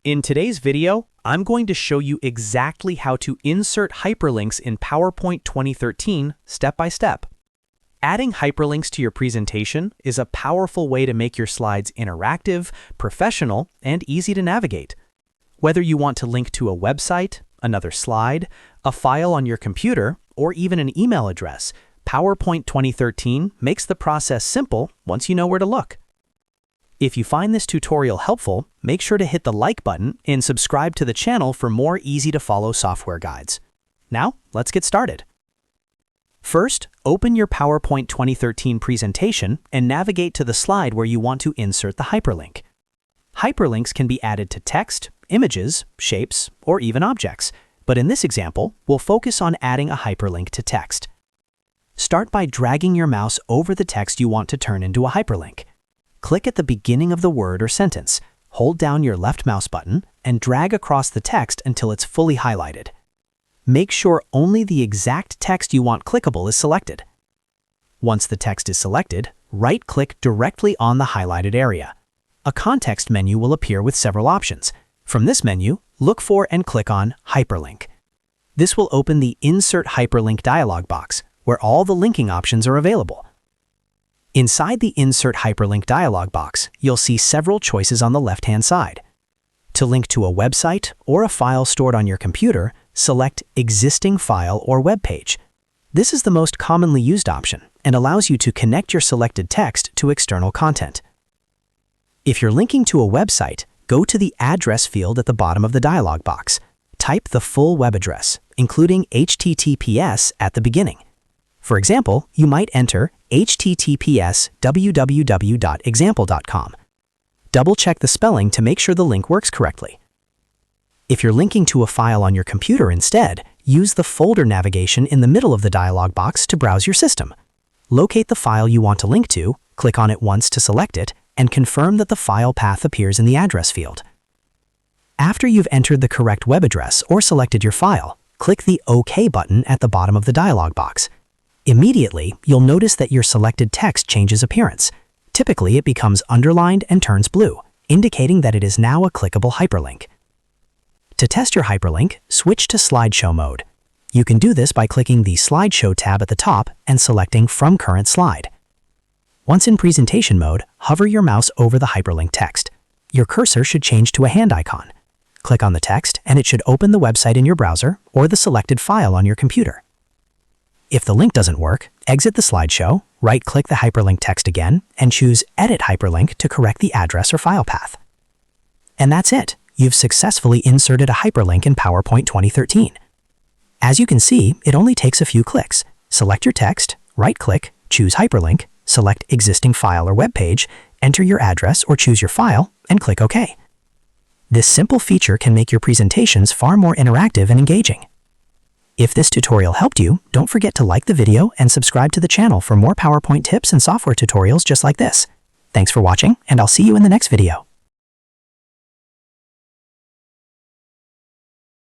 In today's video, I'm going to show you exactly how to insert hyperlinks in PowerPoint 2013 step by step. Adding hyperlinks to your presentation is a powerful way to make your slides interactive, professional, and easy to navigate. Whether you want to link to a website, another slide, a file on your computer, or even an email address, PowerPoint 2013 makes the process simple once you know where to look. If you find this tutorial helpful, make sure to hit the like button and subscribe to the channel for more easy-to-follow software guides. Now, let's get started. First, open your PowerPoint 2013 presentation and navigate to the slide where you want to insert the hyperlink. Hyperlinks can be added to text, images, shapes, or even objects, but in this example, we'll focus on adding a hyperlink to text. Start by dragging your mouse over the text you want to turn into a hyperlink. Click at the beginning of the word or sentence, hold down your left mouse button, and drag across the text until it's fully highlighted. Make sure only the exact text you want clickable is selected. Once the text is selected, right-click directly on the highlighted area. A context menu will appear with several options. From this menu, look for and click on Hyperlink. This will open the Insert Hyperlink dialog box, where all the linking options are available. Inside the Insert Hyperlink dialog box, you'll see several choices on the left-hand side. To link to a website or a file stored on your computer, select Existing File or Web Page. This is the most commonly used option and allows you to connect your selected text to external content. If you're linking to a website, go to the Address field at the bottom of the dialog box. Type the full web address, including HTTPS at the beginning. For example, you might enter https www.example.com. Double-check the spelling to make sure the link works correctly. If you're linking to a file on your computer instead, use the folder navigation in the middle of the dialog box to browse your system. Locate the file you want to link to, click on it once to select it, and confirm that the file path appears in the address field. After you've entered the correct web address or selected your file, click the OK button at the bottom of the dialog box. Immediately, you'll notice that your selected text changes appearance. Typically, it becomes underlined and turns blue, indicating that it is now a clickable hyperlink. To test your hyperlink, switch to slideshow mode. You can do this by clicking the Slideshow tab at the top and selecting From Current Slide. Once in presentation mode, hover your mouse over the hyperlink text. Your cursor should change to a hand icon. Click on the text and it should open the website in your browser or the selected file on your computer. If the link doesn't work, exit the slideshow, right-click the hyperlink text again, and choose Edit Hyperlink to correct the address or file path. And that's it. You've successfully inserted a hyperlink in PowerPoint 2013. As you can see, it only takes a few clicks. Select your text, right-click, choose Hyperlink, select Existing File or Web Page, enter your address or choose your file, and click OK. This simple feature can make your presentations far more interactive and engaging. If this tutorial helped you, don't forget to like the video and subscribe to the channel for more PowerPoint tips and software tutorials just like this. Thanks for watching, and I'll see you in the next video.